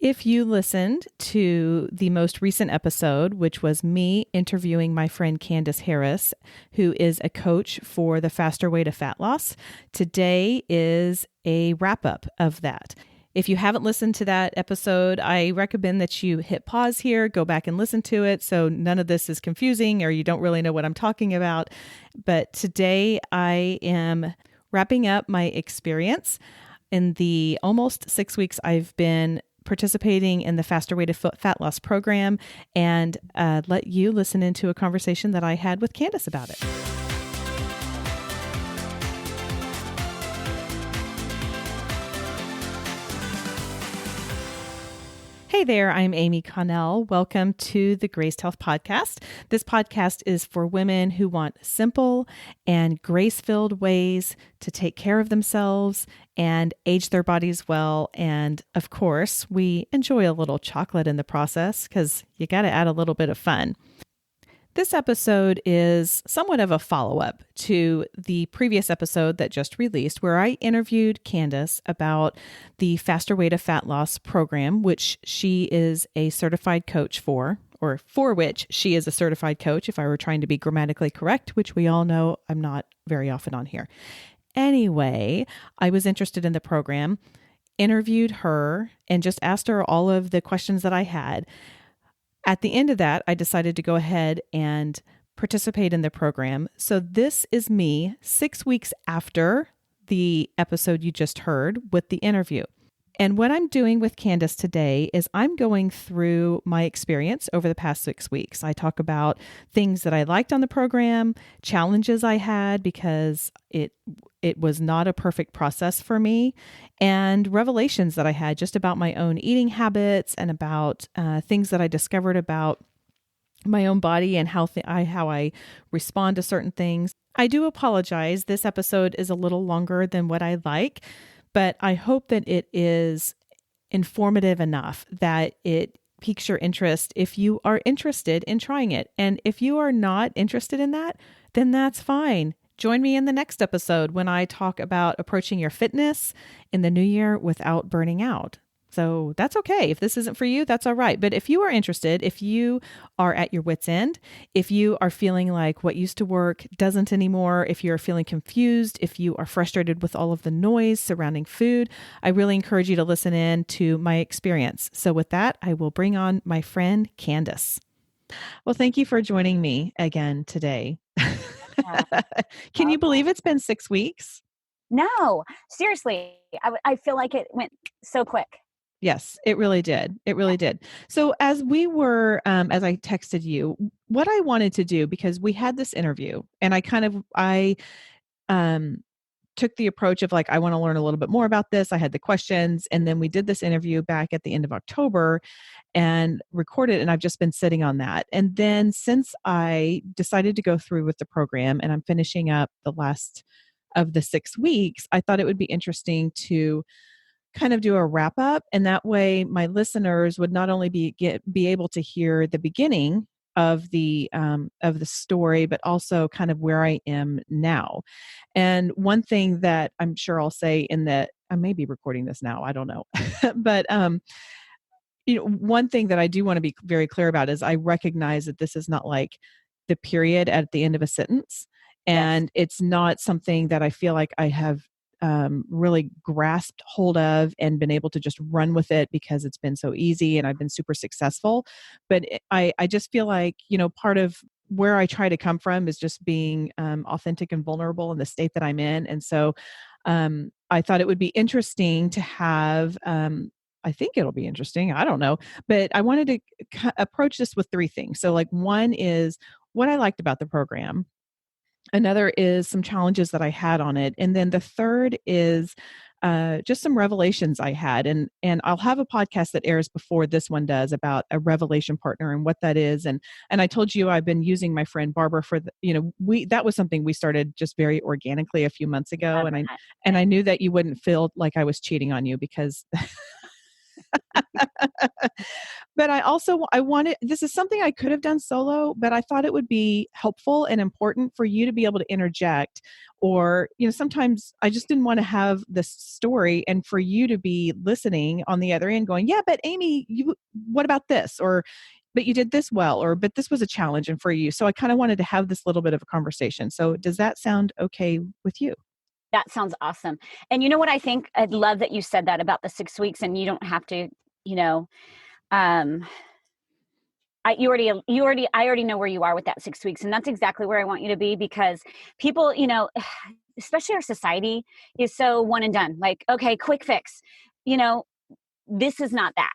If you listened to the most recent episode, which was me interviewing my friend Kandice Harris, who is a coach for the Faster Way to Fat Loss, today is a wrap up of that. If you haven't listened to that episode, I recommend that you hit pause here, go back and listen to it so none of this is confusing or you don't really know what I'm talking about. But today I am wrapping up my experience in the almost 6 weeks I've been participating in the Faster Way to Fat Loss program, and let you listen into a conversation that I had with Kandice about it. Hey there, I'm Amy Connell. Welcome to the Graced Health Podcast. This podcast is for women who want simple and grace-filled ways to take care of themselves and age their bodies well. And of course, we enjoy a little chocolate in the process because you got to add a little bit of fun. This episode is somewhat of a follow-up to the previous episode that just released, where I interviewed Kandice about the Faster Way to Fat Loss program, which she is a certified coach for, or for which she is a certified coach, if I were trying to be grammatically correct, which we all know I'm not very often on here. Anyway, I was interested in the program, interviewed her, and just asked her all of the questions that I had. At the end of that, I decided to go ahead and participate in the program. So this is me 6 weeks after the episode you just heard with the interview. And what I'm doing with Kandice today is I'm going through my experience over the past 6 weeks. I talk about things that I liked on the program, challenges I had because it was not a perfect process for me, and revelations that I had just about my own eating habits and about things that I discovered about my own body and how I respond to certain things. I do apologize. This episode is a little longer than what I like, but I hope that it is informative enough that it piques your interest if you are interested in trying it. And if you are not interested in that, then that's fine. Join me in the next episode when I talk about approaching your fitness in the new year without burning out. So that's okay. If this isn't for you, that's all right. But if you are interested, if you are at your wit's end, if you are feeling like what used to work doesn't anymore, if you're feeling confused, if you are frustrated with all of the noise surrounding food, I really encourage you to listen in to my experience. So with that, I will bring on my friend Kandice. Well, thank you for joining me again today. Can you believe it's been 6 weeks? No, seriously. I feel like it went so quick. Yes, it really did. It really did. So as we were, as I texted you, what I wanted to do, because we had this interview and I took the approach of like, I want to learn a little bit more about this. I had the questions, and then we did this interview back at the end of October and recorded, and I've just been sitting on that. And then since I decided to go through with the program and I'm finishing up the last of the 6 weeks, I thought it would be interesting to kind of do a wrap up, and that way my listeners would not only be able to hear the beginning of the story, but also kind of where I am now. And one thing that I'm sure I'll say in that I may be recording this now, I don't know, but one thing that I do want to be very clear about is I recognize that this is not like the period at the end of a sentence, and it's not something that I feel like I have really grasped hold of and been able to just run with it because it's been so easy and I've been super successful. But I just feel like, part of where I try to come from is just being authentic and vulnerable in the state that I'm in. And so I thought it would be interesting to have, I think it'll be interesting. I don't know, but I wanted to approach this with 3 things. So like one is what I liked about the program. Another is some challenges that I had on it. And then the third is just some revelations I had. And I'll have a podcast that airs before this one does about a revelation partner and what that is. And I told you I've been using my friend Barbara for that was something we started just very organically a few months ago. And I knew that you wouldn't feel like I was cheating on you because But I wanted, this is something I could have done solo, but I thought it would be helpful and important for you to be able to interject. Or, sometimes I just didn't want to have this story and for you to be listening on the other end going, yeah, but Amy, what about this? Or, but you did this well, or, but this was a challenge and for you. So I kind of wanted to have this little bit of a conversation. So does that sound okay with you? That sounds awesome. And you know what I think? I love that you said that about the 6 weeks, and you don't have to, you know, um, I already know where you are with that 6 weeks. And that's exactly where I want you to be, because people, especially our society is so one and done. Like, okay, quick fix. You know, this is not that.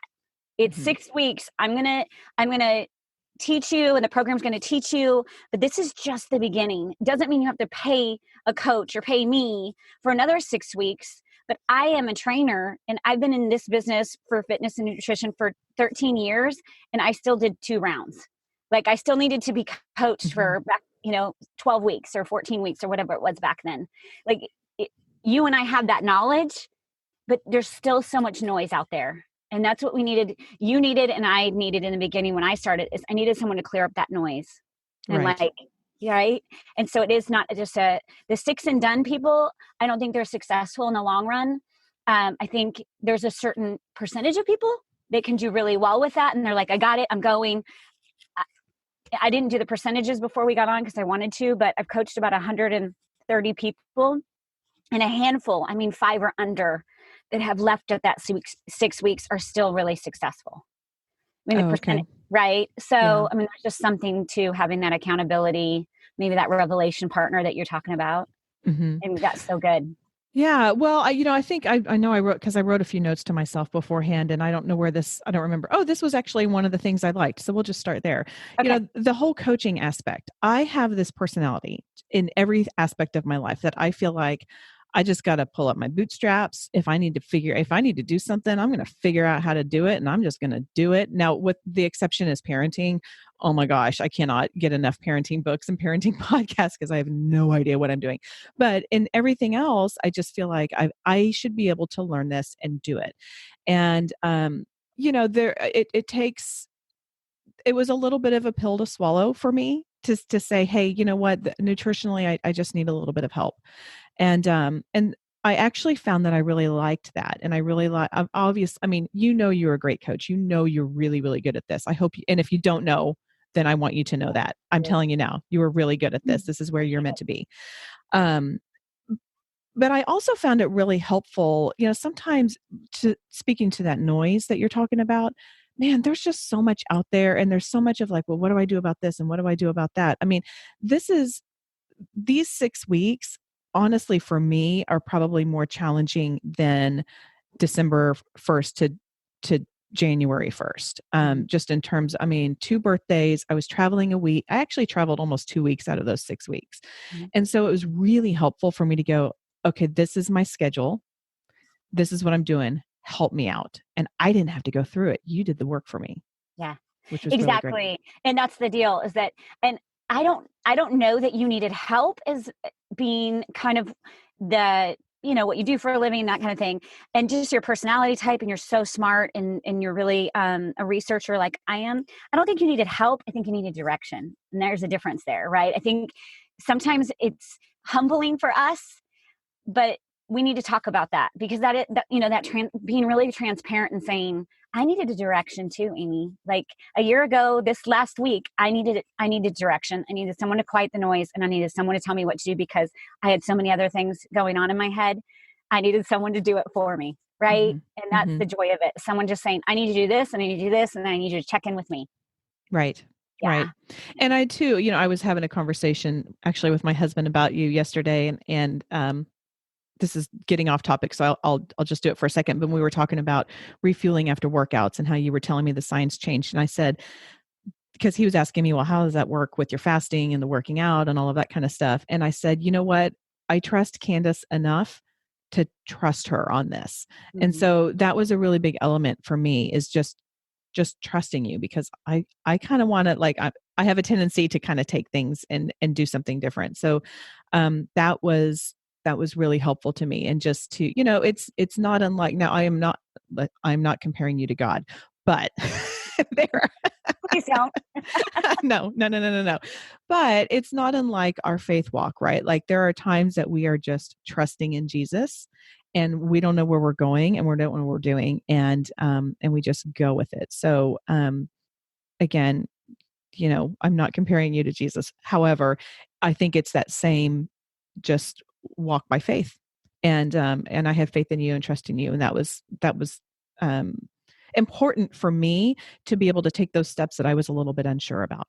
It's Mhm. 6 weeks. I'm gonna teach you, and the program's gonna teach you, but this is just the beginning. Doesn't mean you have to pay a coach or pay me for another 6 weeks. But I am a trainer, and I've been in this business for fitness and nutrition for 13 years, and I still did 2 rounds. Like, I still needed to be coached Mhm. for back, 12 weeks or 14 weeks or whatever it was back then. Like, it, you and I have that knowledge, but there's still so much noise out there. And that's what we needed. You needed, and I needed in the beginning when I started, is I needed someone to clear up that noise. And Right. like, right. And so it is not just the six and done people. I don't think they're successful in the long run. I think there's a certain percentage of people that can do really well with that. And they're like, I got it. I'm going. I didn't do the percentages before we got on because I wanted to, but I've coached about 130 people, and a handful, I mean, 5 or under, that have left at that 6 weeks are still really successful. I mean, the Oh, okay. percentage, right? Yeah. So, I mean, there's just something to having that accountability, maybe that revelation partner that you're talking about. Mhm. And that's so good. Yeah, well, I think I know I wrote, because I wrote a few notes to myself beforehand, and I don't know where this, I don't remember. Oh, this was actually one of the things I liked. So we'll just start there. Okay. The whole coaching aspect. I have this personality in every aspect of my life that I feel like I just got to pull up my bootstraps. If I need to do something, I'm going to figure out how to do it, and I'm just going to do it. Now, with the exception is parenting. Oh my gosh, I cannot get enough parenting books and parenting podcasts because I have no idea what I'm doing. But in everything else, I just feel like I should be able to learn this and do it. And it takes, it was a little bit of a pill to swallow for me to say, hey, you know what, nutritionally, I just need a little bit of help. And I actually found that I really liked that. And I really like, obvious. I mean, you're a great coach. You're really, really good at this. I hope and if you don't know, then I want you to know that. I'm telling you now, you are really good at this. This is where you're meant to be. Um, but I also found it really helpful, sometimes, to speaking to that noise that you're talking about. Man, there's just so much out there, and there's so much of like, well, what do I do about this and what do I do about that? I mean, this is these 6 weeks, honestly, for me, are probably more challenging than December 1st to January 1st. Mhm. Just in terms, I mean, 2 birthdays, I was traveling a week. I actually traveled almost 2 weeks out of those 6 weeks. Mhm. And so it was really helpful for me to go, okay, this is my schedule. This is what I'm doing. Help me out. And I didn't have to go through it. You did the work for me, Yeah, which was really great. exactly. And that's the deal, is that, and I don't know that you needed help as being kind of the, what you do for a living, that kind of thing. And just your personality type, and you're so smart, and you're really a researcher like I am. I don't think you needed help. I think you needed direction. And there's a difference there, right? I think sometimes it's humbling for us, but we need to talk about that, because being really transparent and saying, I needed a direction too, Amy. Like, a year ago, this last week, I needed direction. I needed someone to quiet the noise, and I needed someone to tell me what to do, because I had so many other things going on in my head. I needed someone to do it for me, right? Hmm. And that's Hmm. the joy of it. Someone just saying, I need to do this, and I need to do this, and I need you to check in with me. Right. Yeah. Right. And I too, I was having a conversation actually with my husband about you yesterday, and this is getting off topic, so I'll just do it for a second. But we were talking about refueling after workouts and how you were telling me the science changed, and I said, because he was asking me, well, how does that work with your fasting and the working out and all of that kind of stuff? And I said, you know what? I trust Candice enough to trust her on this. And Mhm. so that was a really big element for me, is just trusting you, because I kind of want to, like, I have a tendency to kind of take things and do something different. So that was really helpful to me. And just to, it's not unlike, now I'm not comparing you to God, but there. Please don't. No, no, no, no, no, no. But it's not unlike our faith walk, right? Like there are times that we are just trusting in Jesus and we don't know where we're going and we don't know what we're doing. And we just go with it. So, again, I'm not comparing you to Jesus. However, I think it's that same just walk by faith. And I have faith in you and trust in you. And that was um important for me to be able to take those steps that I was a little bit unsure about.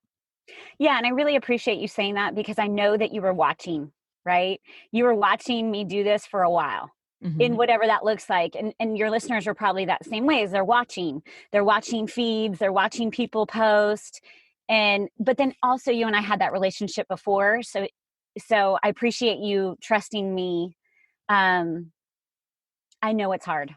Yeah, and I really appreciate you saying that because I know that you were watching, right? You were watching me do this for a while in Hmm. whatever that looks like. And your listeners are probably that same way as they're watching. They're watching feeds, they're watching people post. And but then also you and I had that relationship before. So I appreciate you trusting me. Um, I know it's hard.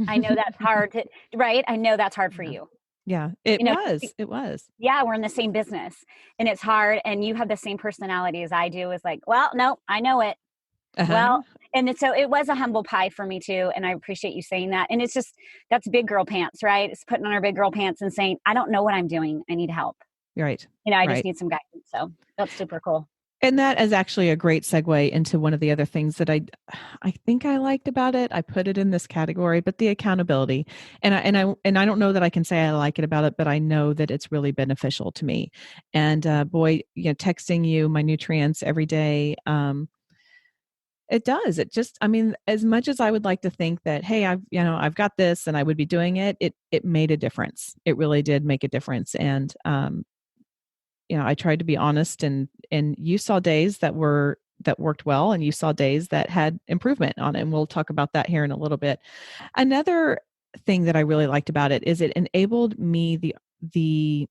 I know that's hard to, right? I know that's hard for Yeah. you. Yeah, it You know, was. It was. yeah, we're in the same business and it's hard. And you have the same personality as I do. Is like, well, no, I know it. Well, Uh-huh. so it was a humble pie for me too. And I appreciate you saying that. And it's just, that's big girl pants, right? It's putting on our big girl pants and saying, I don't know what I'm doing. I need help. Right. I just Right. need some guidance. So that's super cool. And that is actually a great segue into one of the other things that I think I liked about it. I put it in this category, but the accountability. And I don't know that I can say I like it about it, but I know that it's really beneficial to me. And boy, texting you my nutrients every day, it does. It just, I mean, as much as I would like to think that, hey, I've got this and I would be doing it, it made a difference. It really did make a difference. And I tried to be honest, and you saw days that worked well, and you saw days that had improvement on it. And we'll talk about that here in a little bit. Another thing that I really liked about it is it enabled me the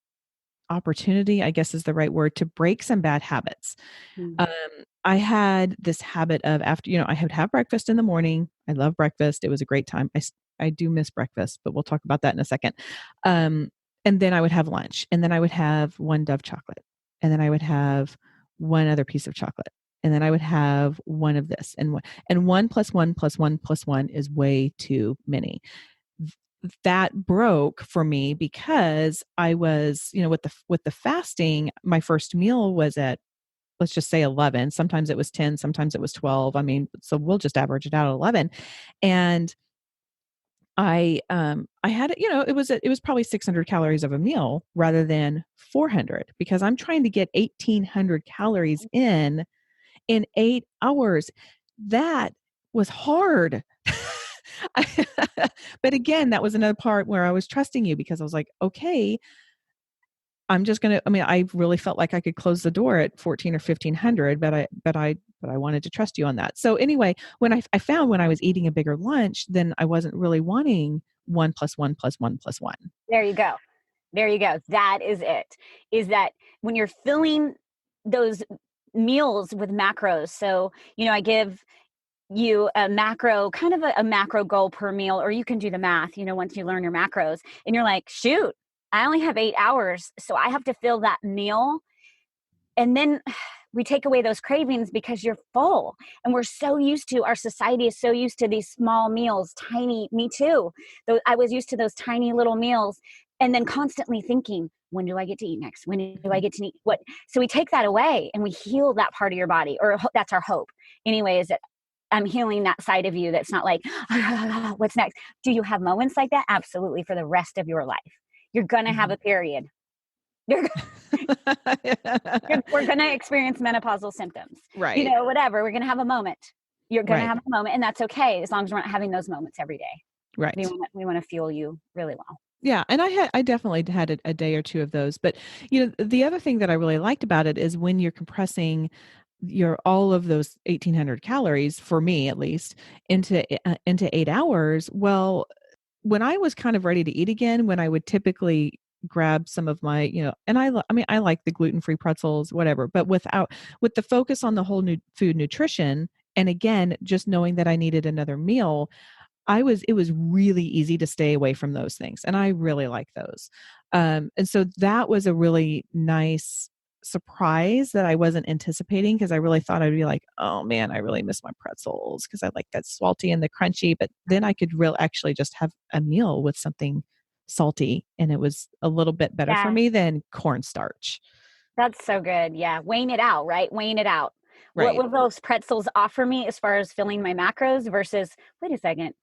opportunity, I guess is the right word, to break some bad habits. Mm. Um, I had this habit of after, I would have breakfast in the morning. I love breakfast. It was a great time. I do miss breakfast, but we'll talk about that in a second. Um, and then I would have lunch, and then I would have one Dove chocolate, and then I would have one other piece of chocolate, and then I would have one of this, and one plus one plus one plus one is way too many. That broke for me because I was, with the fasting, my first meal was at, let's just say 11. Sometimes it was 10, sometimes it was 12. I mean, so we'll just average it out at 11. And I had it, it was probably 600 calories of a meal rather than 400, because I'm trying to get 1800 calories in 8 hours. That was hard. But again, that was another part where I was trusting you, because I was like, okay, I'm just going to, I mean, I really felt like I could close the door at 14 or 1500, but I wanted to trust you on that. So anyway, when I found when I was eating a bigger lunch, then I wasn't really wanting one plus one plus one plus one. There you go. There you go. That is it. Is that when you're filling those meals with macros. So, I give you a macro, kind of a macro goal per meal, or you can do the math, once you learn your macros and you're like, shoot, I only have 8 hours. So I have to fill that meal. And then we take away those cravings because you're full. And our society is so used to these small meals, tiny, me too. Though I was used to those tiny little meals and then constantly thinking, when do I get to eat next? When do I get to eat what? So we take that away and we heal that part of your body, or that's our hope. Anyway, is that I'm healing that side of you that's not like, what's next? Do you have moments like that? Absolutely, for the rest of your life. You're going to have Mhm. a period. We're going to experience menopausal symptoms. Right. Whatever. We're going to have a moment. You're going to Right. have a moment, and that's okay as long as we're not having those moments every day. Right. We want to fuel you really well. Yeah, and I definitely had a day or two of those. But the other thing that I really liked about it is when you're compressing your all of those 1800 calories, for me at least, into 8 hours. Well, when I was kind of ready to eat again, when I would typically grab some of my, and I mean, I like the gluten-free pretzels, whatever, but with the focus on the whole new food nutrition, and again, just knowing that I needed another meal, it was really easy to stay away from those things. And I really like those. And so that was a really nice surprise that I wasn't anticipating, because I really thought I'd be like, oh man, I really miss my pretzels because I like that salty and the crunchy. But then I could actually just have a meal with something salty, and it was a little bit better for Yeah. me than cornstarch. That's so good. Yeah. Weighing it out, right? Weighing it out. What Right. will those pretzels offer me as far as filling my macros versus, wait a second.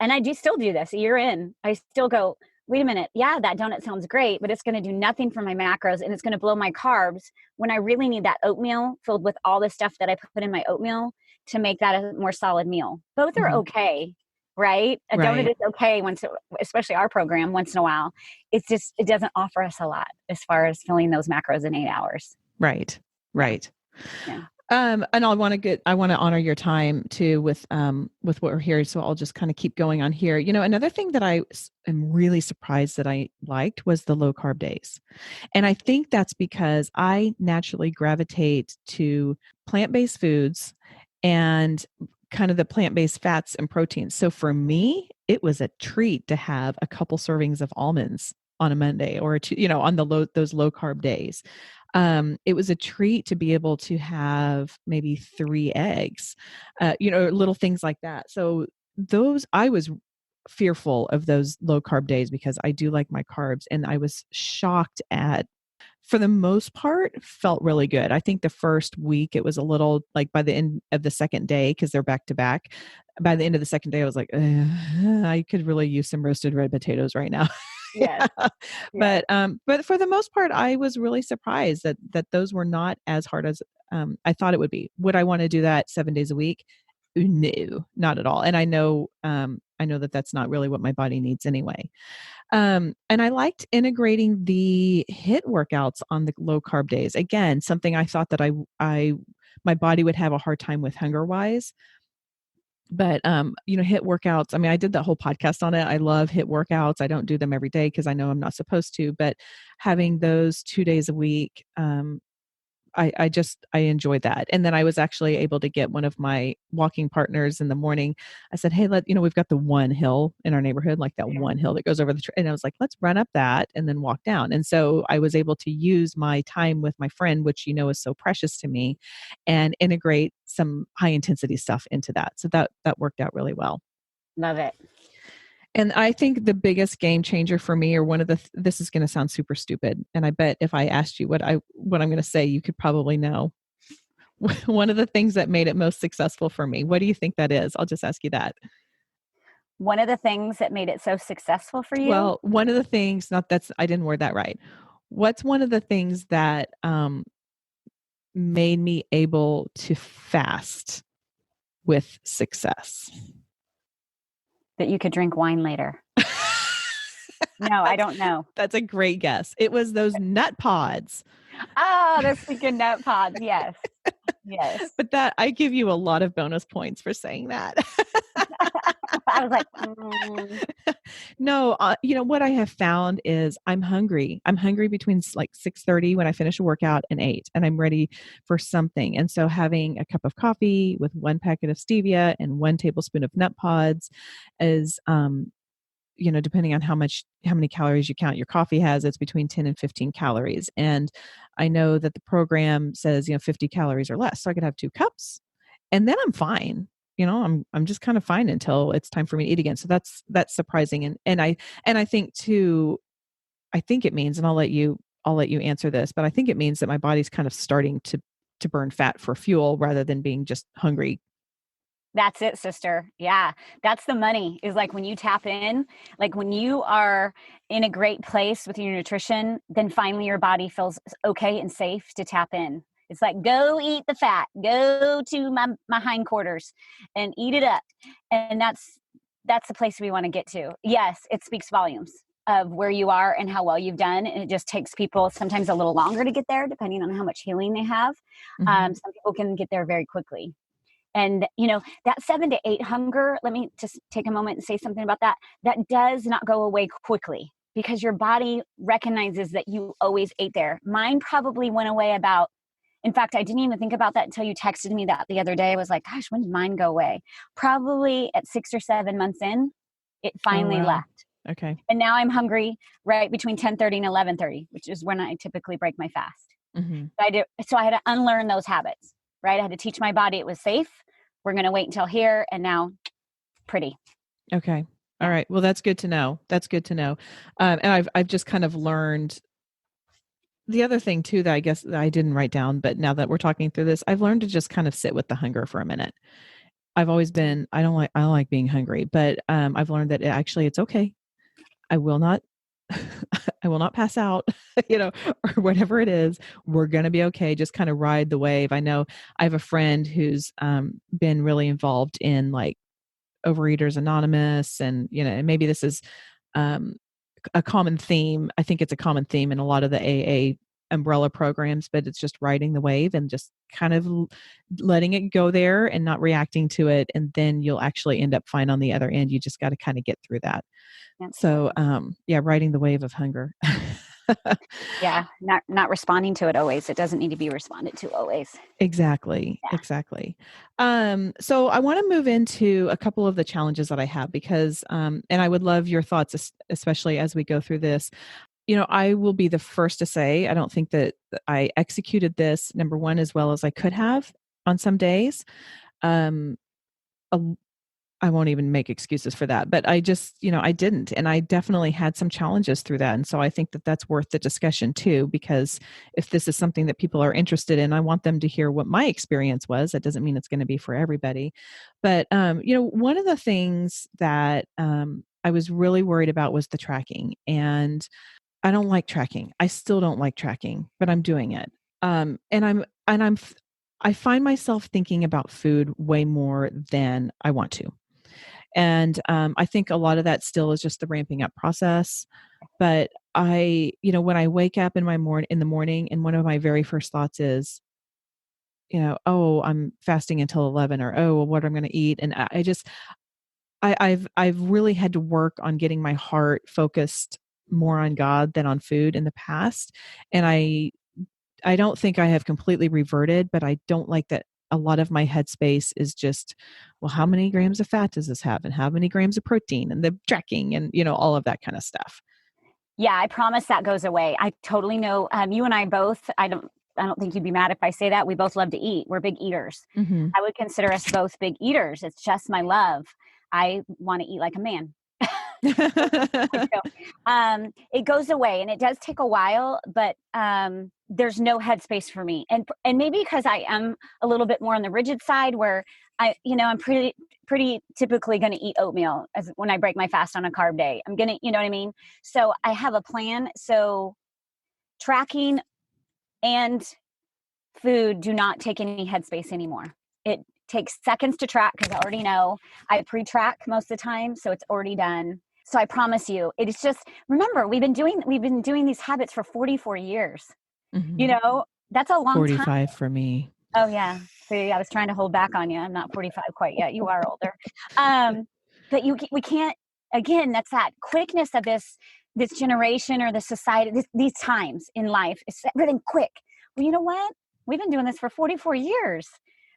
And I do still do this a year in. I still go, wait a minute. Yeah, that donut sounds great, but it's going to do nothing for my macros and it's going to blow my carbs when I really need that oatmeal filled with all the stuff that I put in my oatmeal to make that a more solid meal. Both are Mhm. okay, right? A donut Right. is okay once, especially our program once in a while. It's just, it doesn't offer us a lot as far as filling those macros in 8 hours. Right. Yeah. Right. Yeah. And I want to honor your time too with what we're here. So I'll just kind of keep going on here. Another thing that am really surprised that I liked was the low carb days. And I think that's because I naturally gravitate to plant-based foods and kind of the plant-based fats and proteins. So for me, it was a treat to have a couple servings of almonds on a Monday or on those low carb days. It was a treat to be able to have maybe 3 eggs, little things like that. So I was fearful of those low carb days because I do like my carbs, and I was shocked at, for the most part, felt really good. I think the first week it was a little like by the end of the second day, because they're back to back. By the end of the second day, I was like, I could really use some roasted red potatoes right now. Yes. Yes. But for the most part, I was really surprised that those were not as hard as I thought it would be. Would I want to do that 7 days a week? No, not at all. And I know that that's not really what my body needs anyway. And I liked integrating the HIIT workouts on the low carb days. Again, something I thought that my body would have a hard time with hunger wise. But HIIT workouts, I mean, I did that whole podcast on it. I love HIIT workouts. I don't do them every day because I know I'm not supposed to, but having those 2 days a week, I enjoyed that. And then I was actually able to get one of my walking partners in the morning. I said, hey, we've got the one hill in our neighborhood, like that Yeah. one hill that goes over and I was like, let's run up that and then walk down. And so I was able to use my time with my friend, which, is so precious to me, and integrate some high intensity stuff into that. So that worked out really well. Love it. And I think the biggest game changer for me, or one of this is going to sound super stupid, and I bet if I asked you what I'm going to say, you could probably know. One of the things that made it most successful for me. What do you think that is? I'll just ask you that. One of the things that made it so successful for you? Well, one of the things, I didn't word that right. What's one of the things that made me able to fast with success? That you could drink wine later. No, I don't know. That's a great guess. It was those nut pods. Oh, those freaking nut pods. Yes. Yes. But I give you a lot of bonus points for saying that. I was like, No, what I have found is I'm hungry. I'm hungry between like 6:30 when I finish a workout and 8, and I'm ready for something. And so having a cup of coffee with 1 packet of stevia and 1 tablespoon of nut pods is, depending on how many calories you count your coffee has, it's between 10 and 15 calories. And I know that the program says, 50 calories or less. So I could have 2 cups and then I'm fine. I'm just kind of fine until it's time for me to eat again. So that's surprising. And I think too, I think it means, and I'll let you answer this, but I think it means that my body's kind of starting to burn fat for fuel rather than being just hungry. that's it, sister. Yeah. That's the money, is like when you tap in, like when you are in a great place with your nutrition, then finally your body feels okay and safe to tap in. It's like, go eat the fat, go to my hindquarters and eat it up. And that's the place we want to get to. Yes, it speaks volumes of where you are and how well you've done. And it just takes people sometimes a little longer to get there, depending on how much healing they have. Mm-hmm. Some people can get there very quickly. And, that 7 to 8 hunger, let me just take a moment and say something about that. That does not go away quickly because your body recognizes that you always ate there. Mine probably went away in fact, I didn't even think about that until you texted me that the other day. I was like, gosh, when did mine go away? Probably at 6 or 7 months in, it Oh, finally wow. left. Okay. And now I'm hungry right between 10:30 and 11:30, which is when I typically break my fast. Mm-hmm. So I had to unlearn those habits, right? I had to teach my body it was safe. We're going to wait until here, and now pretty. Okay. All Yeah. right. Well, that's good to know. That's good to know. And I've just kind of learned the other thing too that I guess that I didn't write down, but now that we're talking through this, I've learned to just kind of sit with the hunger for a minute. I've always been I don't like being hungry, but I've learned that it's okay. I will not I will not pass out, or whatever it is. We're going to be okay. Just kind of ride the wave. I know I have a friend who's been really involved in like Overeaters Anonymous, and and maybe this is um, a common theme. I think it's a common theme in a lot of the AA umbrella programs, but it's just riding the wave and just kind of letting it go there and not reacting to it. And then you'll actually end up fine on the other end. You just got to kind of get through that. So, Absolutely. yeah, riding the wave of hunger. Yeah. Not responding to it always. It doesn't need to be responded to always. Exactly. Yeah. Exactly. So I want to move into a couple of the challenges that I have because, and I would love your thoughts, especially as we go through this. I will be the first to say, I don't think that I executed this, number one, as well as I could have on some days. Um, a I won't even make excuses for that, but I just, I didn't. And I definitely had some challenges through that. And so I think that that's worth the discussion too, because if this is something that people are interested in, I want them to hear what my experience was. That doesn't mean it's going to be for everybody. But, one of the things that I was really worried about was the tracking. And I don't like tracking. I still don't like tracking, but I'm doing it. I find myself thinking about food way more than I want to. And I think a lot of that still is just the ramping up process. But when I wake up in the morning, and one of my very first thoughts is, oh, I'm fasting until 11, or oh, well, what I'm going to eat, and I've really had to work on getting my heart focused more on God than on food in the past, and I don't think I have completely reverted, but I don't like that a lot of my headspace is just, well, how many grams of fat does this have? And how many grams of protein and the tracking and, all of that kind of stuff. Yeah, I promise that goes away. I totally know. You and I both. I don't think you'd be mad if I say that. We both love to eat. We're big eaters. Hmm. I would consider us both big eaters. It's just my love. I want to eat like a man. So, it goes away, and it does take a while, but there's no headspace for me, and maybe because I am a little bit more on the rigid side, where I'm pretty typically going to eat oatmeal as when I break my fast on a carb day. I'm gonna, you know what I mean. So I have a plan. So tracking and food do not take any headspace anymore. It takes seconds to track because I already know. I pre-track most of the time, so it's already done. So I promise you, it is just, remember, we've been doing these habits for 44 years. You Hmm. know, that's a long time. 45 for me. Oh yeah. See, I was trying to hold back on you. I'm not 45 quite yet. You are older. Um, but we can't, again, that's that quickness of this generation or the society, these times in life. It's everything quick. Well, you know what? We've been doing this for 44 years.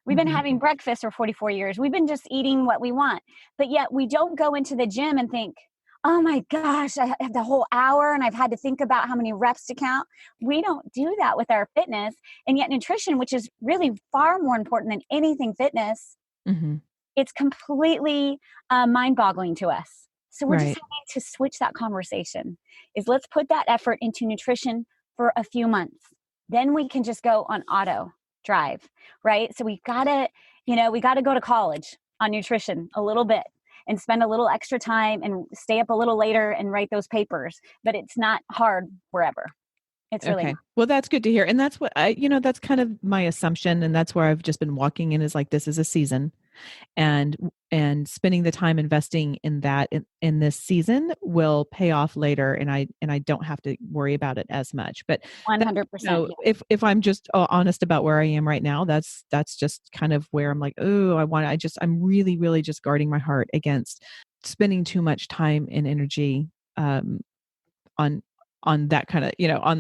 We've been Hmm. having breakfast for 44 years. We've been just eating what we want. But yet we don't go into the gym and think, oh my gosh, I have the whole hour and I've had to think about how many reps to count. We don't do that with our fitness. And yet nutrition, which is really far more important than anything fitness, Hmm. it's completely mind-boggling to us. So we're just Right. having to switch that conversation. Is let's put that effort into nutrition for a few months. Then we can just go on auto drive, right? So we gotta go to college on nutrition a little bit and spend a little extra time and stay up a little later and write those papers. But it's not hard forever. It's really Okay. not. Well, that's good to hear. And that's what that's kind of my assumption. And that's where I've just been walking in, is like, this is a season, and spending the time investing in that in this season will pay off later, and I don't have to worry about it as much. But that, 100%. Yeah. if I'm just honest about where I am right now, that's just kind of where I'm like, oh, I'm really, really just guarding my heart against spending too much time and energy on that kind of,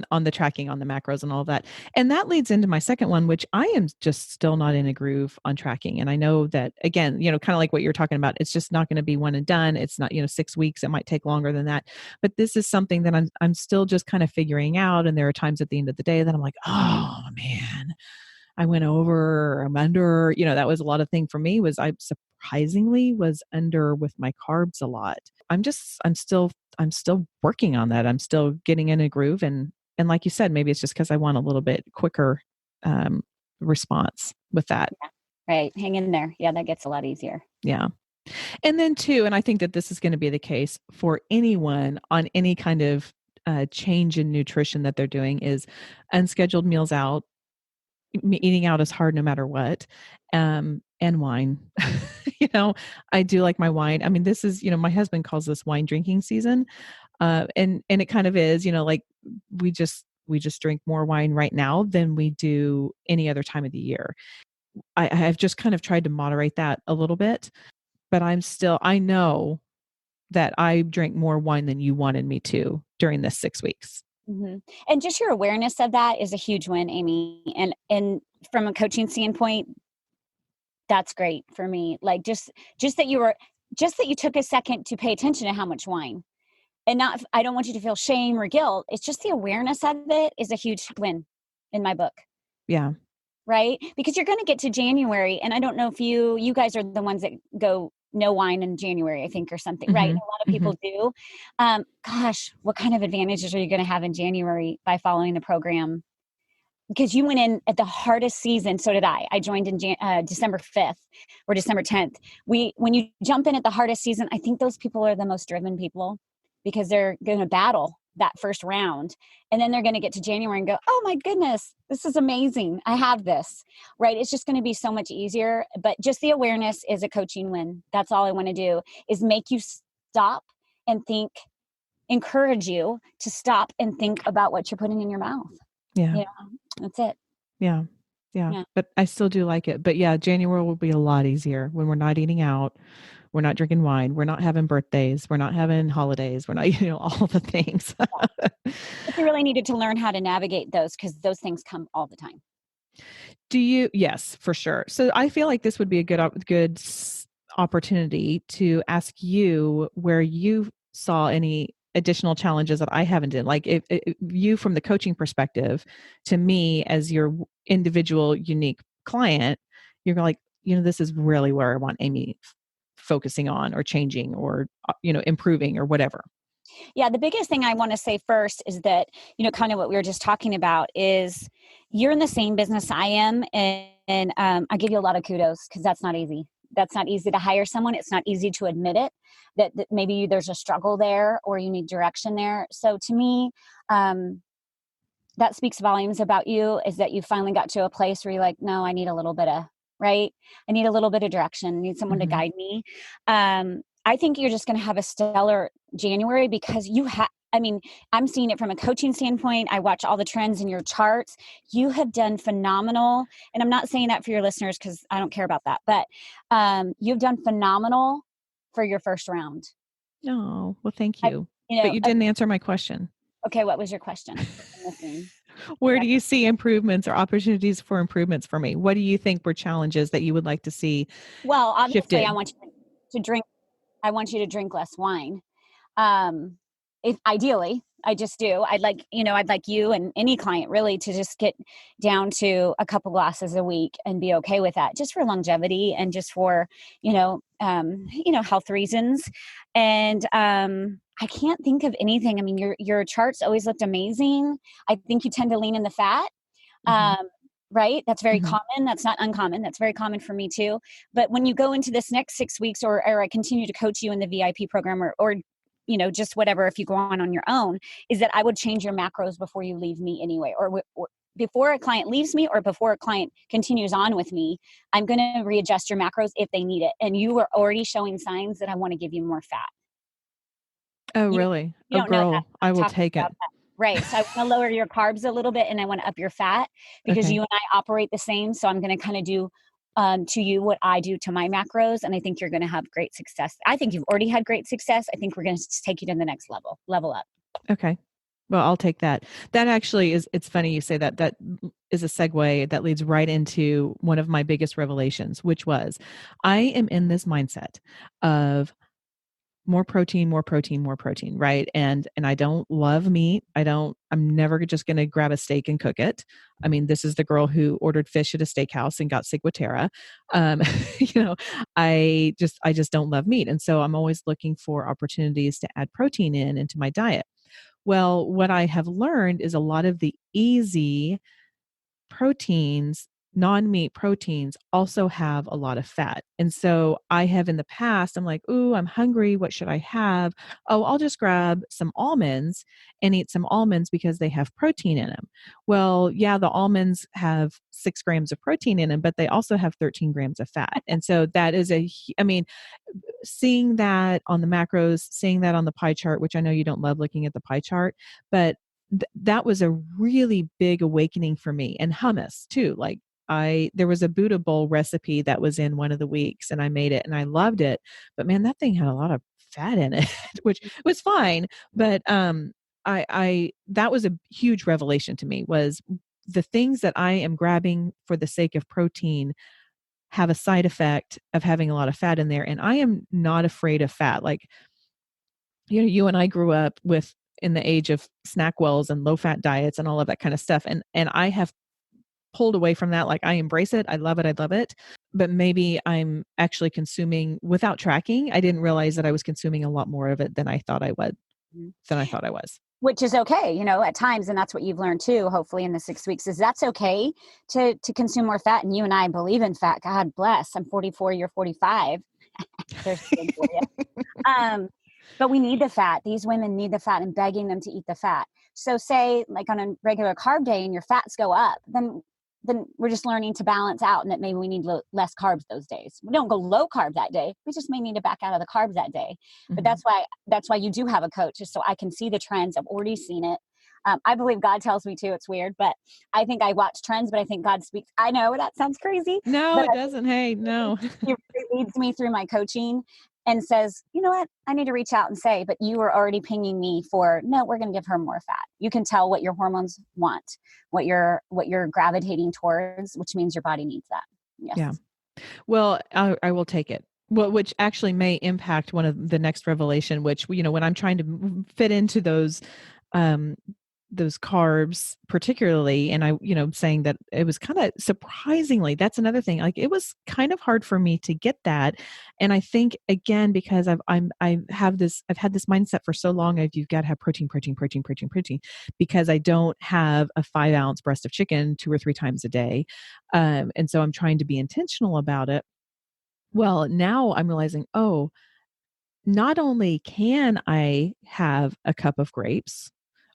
on the tracking, on the macros and all of that. And that leads into my second one, which I am just still not in a groove on tracking. And I know that, again, kind of like what you're talking about, it's just not going to be one and done. It's not, 6 weeks. It might take longer than that. But this is something that I'm still just kind of figuring out. And there are times at the end of the day that I'm like, oh man, I went over, or I'm under. That was a lot of thing for me, was I surprisingly was under with my carbs a lot. I'm still working on that. I'm still getting in a groove. And like you said, maybe it's just because I want a little bit quicker response with that. Yeah. Right. Hang in there. Yeah, that gets a lot easier. Yeah. And then too, and I think that this is going to be the case for anyone on any kind of change in nutrition that they're doing, is unscheduled meals out. Eating out is hard no matter what. And wine. I do like my wine. I mean, this is, my husband calls this wine drinking season. And it kind of is, like we just drink more wine right now than we do any other time of the year. I have just kind of tried to moderate that a little bit, but I know that I drank more wine than you wanted me to during this 6 weeks. Mm-hmm. And just your awareness of that is a huge win, Amy. And from a coaching standpoint, that's great for me. Like just that you took a second to pay attention to how much wine, and not, I don't want you to feel shame or guilt. It's just the awareness of it is a huge win in my book. Yeah. Right. Because you're going to get to January. And I don't know if you guys are the ones that go no wine in January, I think, or something. Mm-hmm. Right. And a lot of people do. Gosh, what kind of advantages are you going to have in January by following the program? Because you went in at the hardest season. So did I. I joined in December 5th or December 10th. When you jump in at the hardest season, I think those people are the most driven people, because they're going to battle that first round. And then they're going to get to January and go, oh my goodness, this is amazing. I have this, right? It's just going to be so much easier. But just the awareness is a coaching win. That's all I want to do, is make you stop and think, encourage you to stop and think about what you're putting in your mouth. Yeah. That's it. Yeah. But I still do like it. But yeah, January will be a lot easier when we're not eating out. We're not drinking wine. We're not having birthdays. We're not having holidays. We're not, all the things. But you really needed to learn how to navigate those, because those things come all the time. Yes, for sure. So I feel like this would be a good opportunity to ask you where you saw any additional challenges that I haven't done. Like if you, from the coaching perspective, to me as your individual unique client, you're like, this is really where I want Amy focusing on or changing or, improving or whatever. Yeah. The biggest thing I want to say first is that, kind of what we were just talking about is you're in the same business I am. And I give you a lot of kudos, because that's not easy. That's not easy to hire someone. It's not easy to admit it, that maybe there's a struggle there or you need direction there. So to me, that speaks volumes about you, is that you finally got to a place where you're like, no, I need a little bit of, right? I need a little bit of direction. I need someone to guide me. I think you're just going to have a stellar January, because I'm seeing it from a coaching standpoint. I watch all the trends in your charts. You have done phenomenal. And I'm not saying that for your listeners, because I don't care about that, but you've done phenomenal for your first round. Oh, well, thank you. But you didn't answer my question. Okay. What was your question? Where do you see improvements or opportunities for improvements for me? What do you think were challenges that you would like to see? Well, obviously shifted? I want you to drink. I want you to drink less wine. If ideally, I just do. I'd like you and any client really to just get down to a couple glasses a week and be okay with that, just for longevity and just for, health reasons. And, I can't think of anything. I mean, your charts always looked amazing. I think you tend to lean in the fat. Right? That's very common. That's not uncommon. That's very common for me too. But when you go into this next 6 weeks, or I continue to coach you in the VIP program, or just whatever, if you go on your own, is that I would change your macros before you leave me anyway, or before a client leaves me, or before a client continues on with me. I'm going to readjust your macros if they need it. And you are already showing signs that I want to give you more fat. Oh, really? You don't know that. I will take it. Right. So I want to lower your carbs a little bit, and I want to up your fat, because you and I operate the same. So I'm going to kind of do to you what I do to my macros. And I think you're going to have great success. I think you've already had great success. I think we're going to take you to the next level up. Okay. Well, I'll take that. That actually it's funny you say that. That is a segue that leads right into one of my biggest revelations, which was I am in this mindset of more protein, more protein, more protein, right? And I don't love meat. I'm never just going to grab a steak and cook it. I mean, this is the girl who ordered fish at a steakhouse and got ciguatera. Um, I just don't love meat. And so I'm always looking for opportunities to add protein into my diet. Well, what I have learned is a lot of the easy proteins, non-meat proteins also have a lot of fat. And so I have in the past, I'm like, ooh, I'm hungry. What should I have? Oh, I'll just grab some almonds and eat some almonds because they have protein in them. Well, yeah, the almonds have 6 grams of protein in them, but they also have 13 grams of fat. And so that is I mean, seeing that on the macros, seeing that on the pie chart, which I know you don't love looking at the pie chart, but that was a really big awakening for me. And hummus too. Like there was a Buddha bowl recipe that was in one of the weeks and I made it and I loved it. But man, that thing had a lot of fat in it, which was fine. But that was a huge revelation to me was the things that I am grabbing for the sake of protein have a side effect of having a lot of fat in there. And I am not afraid of fat. Like, you and I grew up with in the age of SnackWells and low fat diets and all of that kind of stuff. And I have pulled away from that. Like I embrace it. I love it. I love it. But maybe I'm actually consuming without tracking. I didn't realize that I was consuming a lot more of it than I thought I would, than I thought I was. Which is okay, at times, and that's what you've learned too, hopefully in the 6 weeks, is that's okay to consume more fat. And you and I believe in fat. God bless. I'm 44, you're 45. There's good for you. But we need the fat. These women need the fat and begging them to eat the fat. So say like on a regular carb day and your fats go up, then we're just learning to balance out and that maybe we need less carbs those days. We don't go low carb that day. We just may need to back out of the carbs that day. Mm-hmm. But that's why you do have a coach, just so I can see the trends. I've already seen it. I believe God tells me to. It's weird, but I think I watch trends, but I think God speaks. I know that sounds crazy. No, it doesn't. Hey, no. He leads me through my coaching and says, you know what, I need to reach out and say, but you were already pinging me for, no, we're going to give her more fat. You can tell what your hormones want, what you're gravitating towards, which means your body needs that. Yes. Yeah. Well, I will take it. Well, which actually may impact one of the next revelation, which, when I'm trying to fit into those carbs particularly, and I saying that it was kind of surprisingly, that's another thing, like it was kind of hard for me to get that. And I think again because I've had this mindset for so long of you've got to have protein because I don't have a 5-ounce breast of chicken 2 or 3 times a day, and so I'm trying to be intentional about it. Well, now I'm realizing, not only can I have a cup of grapes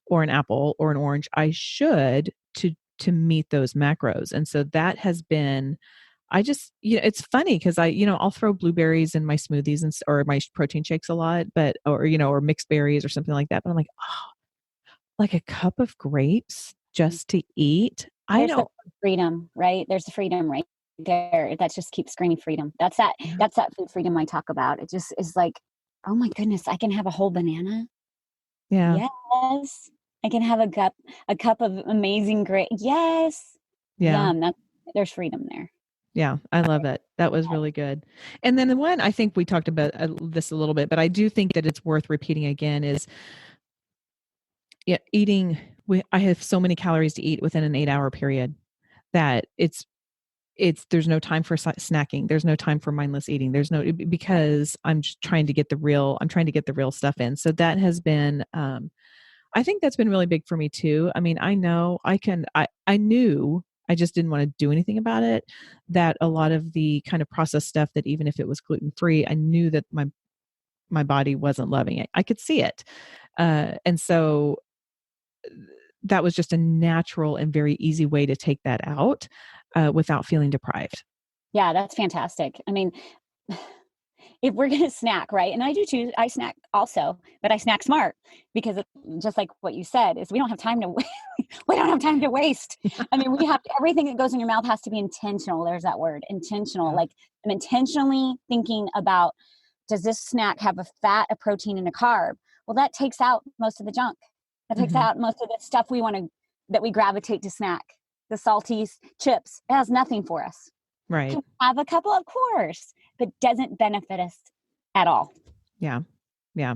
or an apple or an orange, I should to meet those macros. And so that has been, I just, it's funny because I'll throw blueberries in my smoothies or my protein shakes a lot, or mixed berries or something like that. But I'm like, like a cup of grapes just to eat. There's the freedom, right? There's the freedom right there. That just keeps screaming freedom. That's that food freedom I talk about. It just is like, oh my goodness, I can have a whole banana. Yeah. Yes. I can have a cup of amazing grape. Yes. Yeah. Yum. There's freedom there. Yeah, I love it. That was really good. And then the one, I think we talked about this a little bit, but I do think that it's worth repeating again is eating. I have so many calories to eat within an 8-hour period that there's no time for snacking. There's no time for mindless eating. Because I'm just trying to get the real stuff in. So that has been, I think that's been really big for me too. I mean, I know I knew, I just didn't want to do anything about it, that a lot of the kind of processed stuff that even if it was gluten-free, I knew that my body wasn't loving it. I could see it. And so that was just a natural and very easy way to take that out without feeling deprived. Yeah, that's fantastic. I mean, if we're going to snack, right? And I do too. I snack also, but I snack smart because just like what you said is we don't have time to waste. I mean, everything that goes in your mouth has to be intentional. There's that word, intentional. Yeah. Like I'm intentionally thinking about, does this snack have a fat, a protein, and a carb? Well, that takes out most of the junk. That takes out most of the stuff that we gravitate to snack. The salty chips, it has nothing for us. Right. Can have a couple, of course, but doesn't benefit us at all. Yeah. Yeah.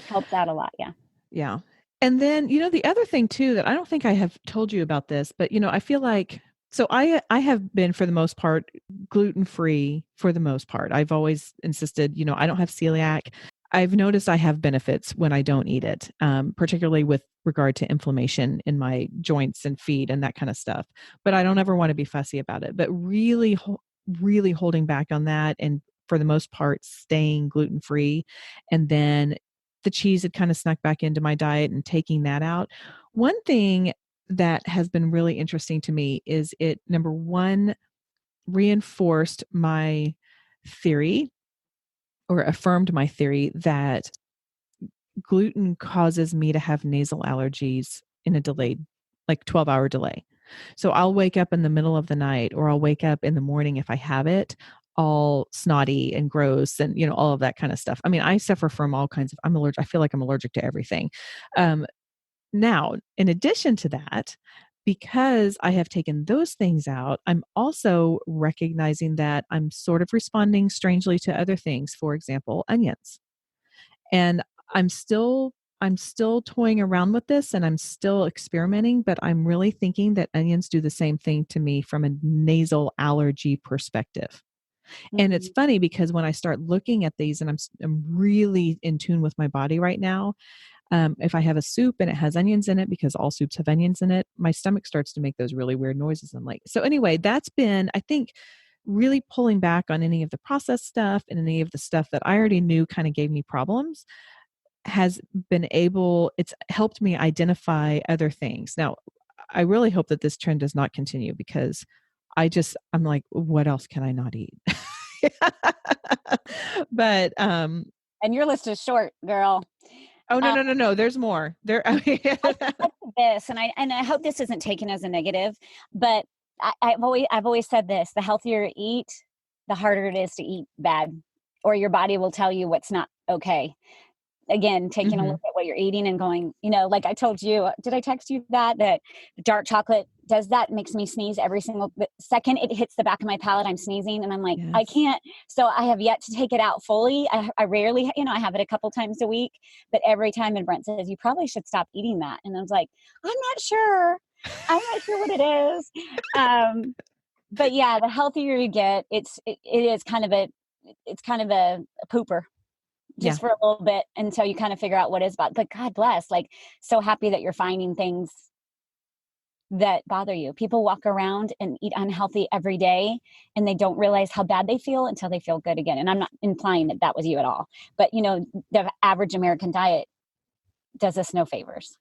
Helps out a lot. Yeah. Yeah. And then, the other thing too that I don't think I have told you about this, but I feel like so I have been for the most part gluten-free for the most part. I've always insisted, I don't have celiac. I've noticed I have benefits when I don't eat it, particularly with regard to inflammation in my joints and feet and that kind of stuff. But I don't ever want to be fussy about it. But really, really holding back on that, and for the most part, staying gluten-free. And then the cheese had kind of snuck back into my diet and taking that out. One thing that has been really interesting to me is it, number one, reinforced my theory or affirmed my theory that gluten causes me to have nasal allergies in a delayed, like 12-hour delay. So I'll wake up in the middle of the night, or I'll wake up in the morning if I have it, all snotty and gross and, all of that kind of stuff. I mean, I suffer from all kinds of, I'm allergic. I feel like I'm allergic to everything. Um, Now, in addition to that, because I have taken those things out, I'm also recognizing that I'm sort of responding strangely to other things. For example, onions. And I'm still I'm still toying around with this and I'm still experimenting, but I'm really thinking that onions do the same thing to me from a nasal allergy perspective. And it's Mm. funny because when I start looking at these, and I'm really in tune with my body right now, if I have a soup and it has onions in it, because all soups have onions in it, my stomach starts to make those really weird noises. I'm like, so anyway, that's been, I think, really pulling back on any of the processed stuff and any of the stuff that I already knew kind of gave me problems has it's helped me identify other things. Now, I really hope that this trend does not continue, because I'm like, what else can I not eat? But And your list is short, girl. oh, no, Um, no, no, no, there's more there. I said this, and I hope this isn't taken as a negative, but I've always said this: the healthier you eat, the harder it is to eat bad, or your body will tell you what's not okay. Again, taking a Mhm. look at what you're eating and going, like I told you, did I text you that dark chocolate does that, makes me sneeze every single second it hits the back of my palate, I'm sneezing, and I'm like, I Yes. can't. So I have yet to take it out fully. I rarely, I have it a couple times a week, but every time, and Brent says, you probably should stop eating that. And I was like, I'm not sure. I'm not sure what it is. But yeah, the healthier you get, it is kind of a pooper Yeah. just for a little bit until you kind of figure out what is about. But God bless, like, so happy that you're finding things that bother you. People walk around and eat unhealthy every day and they don't realize how bad they feel until they feel good again. And I'm not implying that that was you at all, but the average American diet does us no favors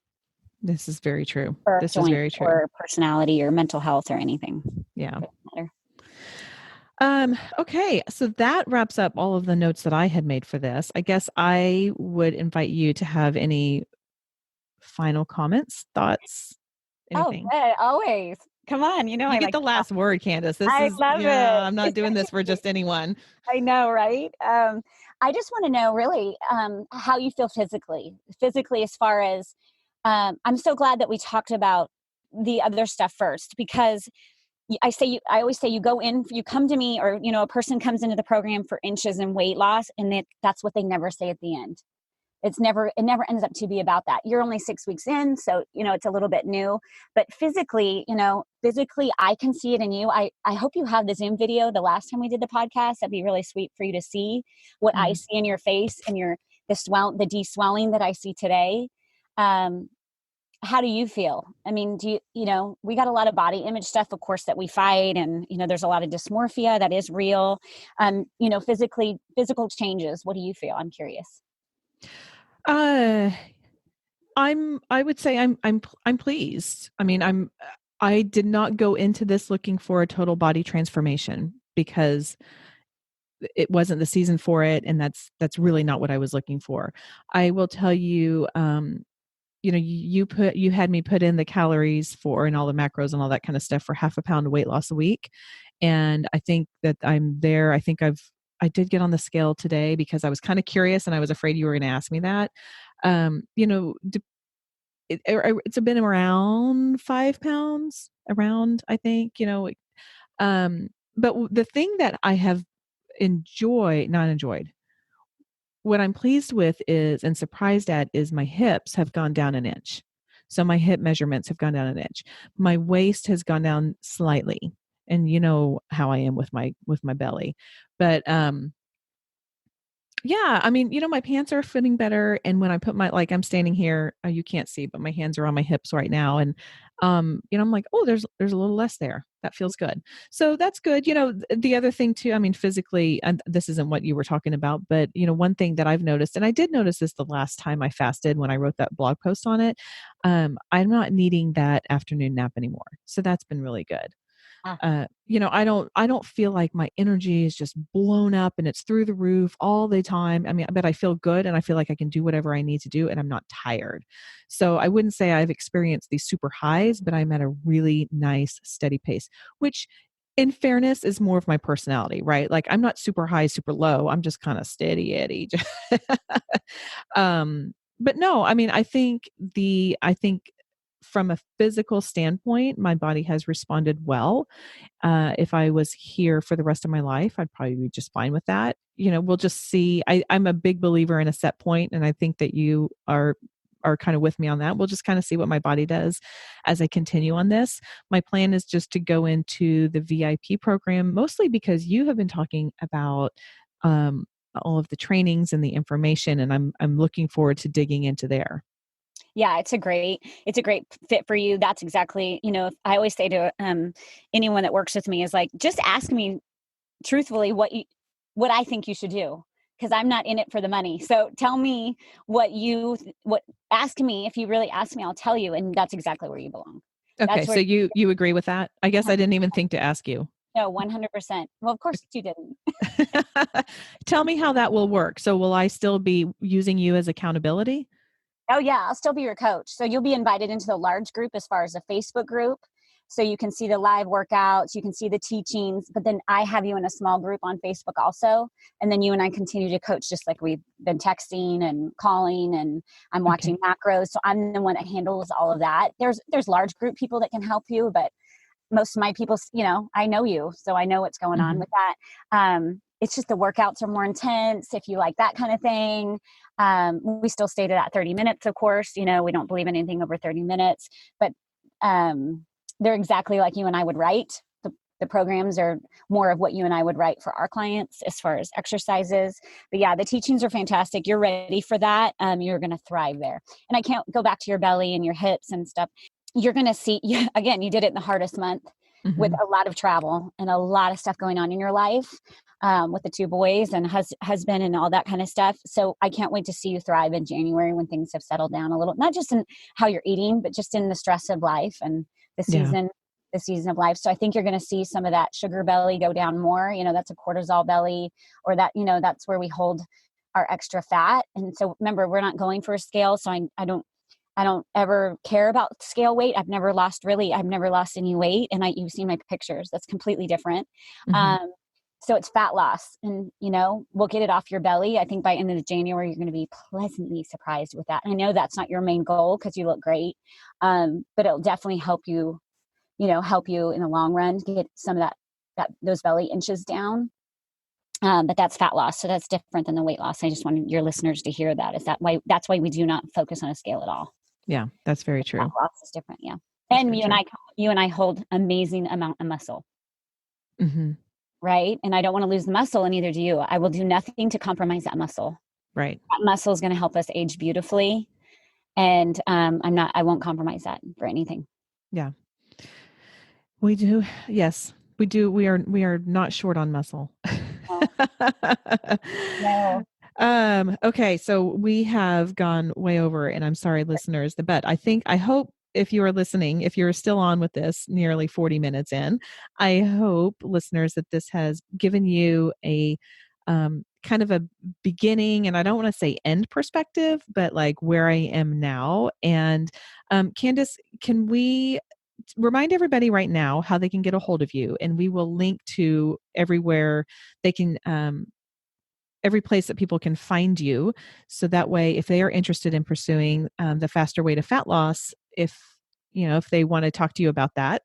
This is very true. for This is joints very true. or personality or mental health or anything. Yeah. Doesn't matter. Okay, so that wraps up all of the notes that I had made for this. I guess I would invite you to have any final comments, thoughts, Oh, anything. good. Always. Come on. You I get like the to talk. last word, Candace. I love Yeah, it. I'm not doing this for just anyone. I know, right? I just want to know really how you feel physically. Physically, as far as I'm so glad that we talked about the other stuff first, because I always say you go in, you come to me, or a person comes into the program for inches and weight loss, and that's what they never say at the end. It never ends up to be about that. You're only 6 weeks in, so it's a little bit new, but physically I can see it in you. I hope you have the Zoom video the last time we did the podcast. That'd be really sweet for you to see what I Mm. see in your face and the de-swelling that I see today. um how do you feel? I mean, we got a lot of body image stuff, of course, that we fight, and there's a lot of dysmorphia that is real. Physical changes, what do you feel? I'm curious. Uh, I would say I'm pleased. I mean, I did not go into this looking for a total body transformation, because it wasn't the season for it, and that's really not what I was looking for. I will tell you, you had me put in the calories for, and all the macros and all that kind of stuff, for half a pound of weight loss a week. And I think that I'm there. I did get on the scale today because I was kind of curious and I was afraid you were going to ask me that. It's been around 5 pounds around, I think, but the thing that I have not enjoyed, what I'm pleased with is, and surprised at, is my hips have gone down an inch. So my hip measurements have gone down an inch. My waist has gone down slightly. And you know how I am with my belly. But yeah, I mean, my pants are fitting better. And when I put like I'm standing here, you can't see, but my hands are on my hips right now. And, I'm like, oh, there's a little less there. That feels good. So that's good. The other thing too, I mean, physically, and this isn't what you were talking about, but one thing that I've noticed, and I did notice this the last time I fasted when I wrote that blog post on it, I'm not needing that afternoon nap anymore. So that's been really good. Ah, I don't feel like my energy is just blown up and it's through the roof all the time. I mean, but I feel good and I feel like I can do whatever I need to do and I'm not tired. So I wouldn't say I've experienced these super highs, but I'm at a really nice steady pace, which in fairness is more of my personality, right? Like I'm not super high, super low. I'm just kind of steady Eddie. But no, I mean, I think from a physical standpoint, my body has responded well. If I was here for the rest of my life, I'd probably be just fine with that. We'll just see. I'm a big believer in a set point, and I think that you are kind of with me on that. We'll just kind of see what my body does as I continue on this. My plan is just to go into the VIP program, mostly because you have been talking about all of the trainings and the information, and I'm looking forward to digging into there. yeah, it's a great fit for you. That's exactly, I always say to anyone that works with me is like, just ask me truthfully what I think you should do, because I'm not in it for the money. So tell me what ask me. If you really ask me, I'll tell you, and that's exactly where you belong. Okay, That's where so you agree with that? I guess I didn't even think to ask you. no, 100%. Well, of course you didn't. Tell me how that will work. So will I still be using you as accountability? Oh yeah, I'll still be your coach. So you'll be invited into the large group as far as a Facebook group. So you can see the live workouts, you can see the teachings, but then I have you in a small group on Facebook also. And then you and I continue to coach just like we've been texting and calling, and I'm Okay. watching macros. So I'm the one that handles all of that. There's large group people that can help you, but most of my people, I know you, so I know what's going on Hmm. with that. It's just the workouts are more intense if you like that kind of thing. We still stayed at 30 minutes, of course. We don't believe in anything over 30 minutes, but they're exactly like you and I would write. The programs are more of what you and I would write for our clients as far as exercises. But yeah, the teachings are fantastic. You're ready for that. You're going to thrive there. And I can't go back to your belly and your hips and stuff. You're going to see, again, you did it in the hardest month with Hmm. a lot of travel and a lot of stuff going on in your life, with the two boys and husband and all that kind of stuff. So I can't wait to see you thrive in January when things have settled down a little, not just in how you're eating, but just in the stress of life and the Yeah. season the season of life. So I think you're going to see some of that sugar belly go down more. That's a cortisol belly, or that, that's where we hold our extra fat. And so remember, we're not going for a scale. So I don't ever care about scale weight. I've never lost any weight. And you've seen my pictures. That's completely different. Hmm. Um, so it's fat loss, and we'll get it off your belly. I think by end of January, you're going to be pleasantly surprised with that. And I know that's not your main goal because you look great. But it'll definitely help you in the long run get some of those belly inches down. But that's fat loss, so that's different than the weight loss. I just wanted your listeners to hear that. That's why we do not focus on a scale at all. Yeah, that's very Fat true. loss is different, yeah. That's And very true. you and I hold amazing amount of muscle, Hmm. right? And I don't want to lose the muscle, and neither do you. I will do nothing to compromise that muscle. Right. That muscle is going to help us age beautifully, and I won't compromise that for anything. Yeah. We do. Yes, we do. We are not short on muscle. No, no. Okay, so we have gone way over, and I'm sorry, listeners, but I hope if you are listening, if you're still on with this nearly 40 minutes in, I hope, listeners, that this has given you a kind of a beginning, and I don't want to say end perspective, but like where I am now. And Candice, can we remind everybody right now how they can get a hold of you, and we will link to everywhere they can, every place that people can find you, so that way if they are interested in pursuing the faster way to fat loss, if they want to talk to you about that,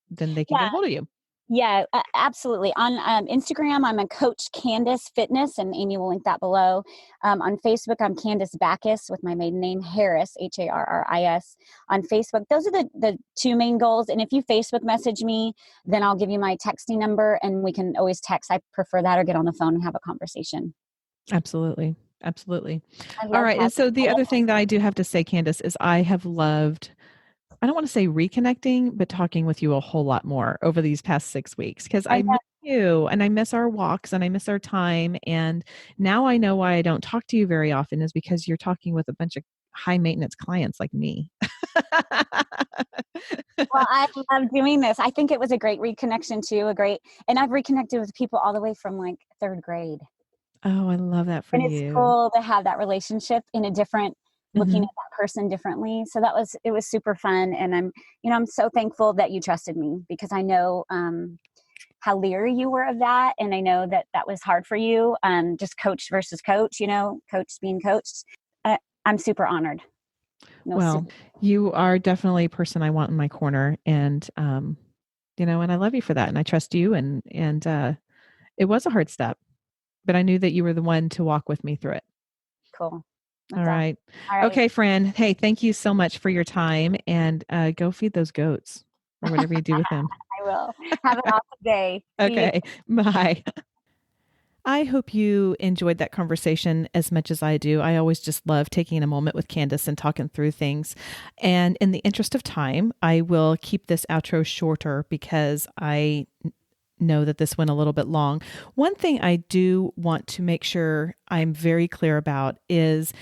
then they can get Yeah. a hold of you. Yeah, absolutely. On Instagram, I'm a coach Kandice Fitness, and Amy will link that below. On Facebook, I'm Kandice Backus with my maiden name Harris, Harris. On Facebook, those are the two main goals. And if you Facebook message me, then I'll give you my texting number, and we can always text. I prefer that, or get on the phone and have a conversation. Absolutely. Absolutely. I All love right. And so I the love other thing that I do have to say, Candace, is I have loved, I don't want to say reconnecting, but talking with you a whole lot more over these past 6 weeks, because I I miss you and I miss our walks and I miss our time. And now I know why I don't talk to you very often is because you're talking with a bunch of high maintenance clients like me. Well, I love doing this. I think it was a great reconnection too, and I've reconnected with people all the way from like third grade. Oh, I love that for And it's you. cool to have that relationship in a different, looking Hmm. at that person differently. So it was super fun. And I'm so thankful that you trusted me, because I know, how leery you were of that. And I know that that was hard for you. Just coach versus coach, coach being coached. I'm super honored. No, Well, super. you are definitely a person I want in my corner. And, and I love you for that. And I trust you. And it was a hard step, but I knew that you were the one to walk with me through it. Cool. All That's awesome. right. All right. Okay, friend. Hey, thank you so much for your time and go feed those goats or whatever you do with them. I will. Have an awesome day. See you. Okay. Bye. I hope you enjoyed that conversation as much as I do. I always just love taking a moment with Candace and talking through things. And in the interest of time, I will keep this outro shorter because I know that this went a little bit long. One thing I do want to make sure I'm very clear about is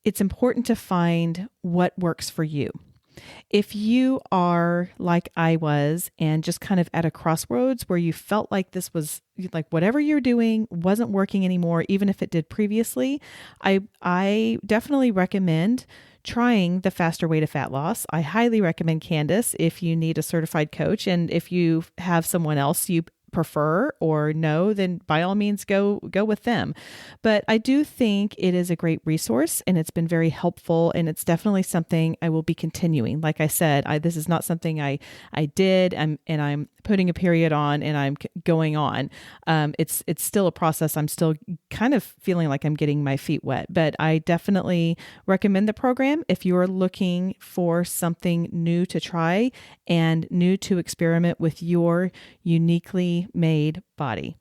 it's important to find what works for you. If you are like I was and just kind of at a crossroads where you felt like this was like whatever you're doing wasn't working anymore, even if it did previously, I definitely recommend trying the faster way to fat loss. I highly recommend Candice if you need a certified coach, and if you have someone else you prefer or know, then by all means go with them. But I do think it is a great resource and it's been very helpful, and it's definitely something I will be continuing. Like I said, this is not something I did and I'm putting a period on and I'm going on. It's still a process. I'm still kind of feeling like I'm getting my feet wet, but I definitely recommend the program if you are looking for something new to try and new to experiment with your uniquely made body.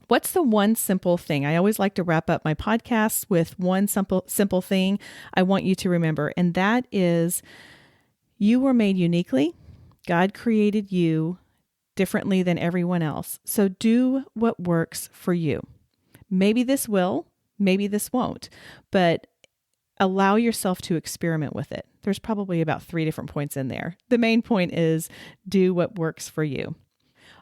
What's the one simple thing? I always like to wrap up my podcasts with one simple thing I want you to remember, and that is you were made uniquely. God created you differently than everyone else. So do what works for you. Maybe this will, maybe this won't, but allow yourself to experiment with it. There's probably about 3 different points in there. The main point is do what works for you.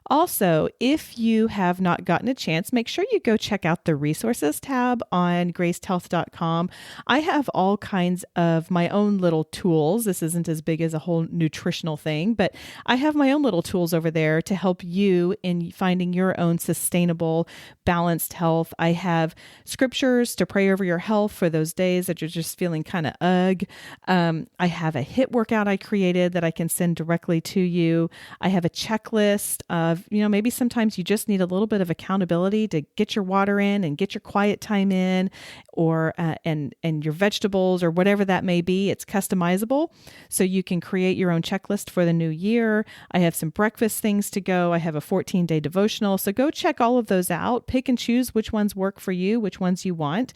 Also, if you have not gotten a chance, make sure you go check out the resources tab on gracedhealth.com. I have all kinds of my own little tools. This isn't as big as a whole nutritional thing, but I have my own little tools over there to help you in finding your own sustainable, balanced health. I have scriptures to pray over your health for those days that you're just feeling kind of ugh. I have a HIIT workout I created that I can send directly to you. I have a checklist of, maybe sometimes you just need a little bit of accountability to get your water in and get your quiet time in, or and your vegetables or whatever that may be. It's customizable, so you can create your own checklist for the new year. I have some breakfast things to go. I have a 14-day devotional. So go check all of those out. Pick and choose which ones work for you, which ones you want.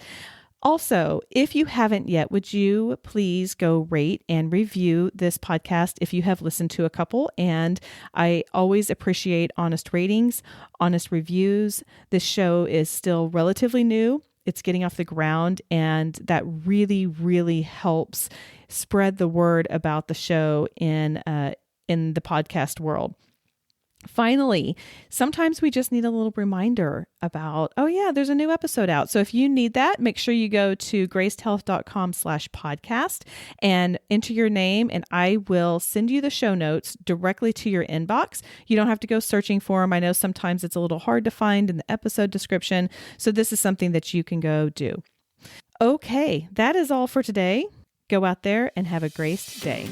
Also, if you haven't yet, would you please go rate and review this podcast if you have listened to a couple? And I always appreciate honest ratings, honest reviews. This show is still relatively new. It's getting off the ground, and that really, really helps spread the word about the show in the podcast world. Finally, sometimes we just need a little reminder about, oh yeah, there's a new episode out. So if you need that, make sure you go to gracedhealth.com/podcast and enter your name, and I will send you the show notes directly to your inbox. You don't have to go searching for them. I know sometimes it's a little hard to find in the episode description. So this is something that you can go do. Okay, that is all for today. Go out there and have a graced day.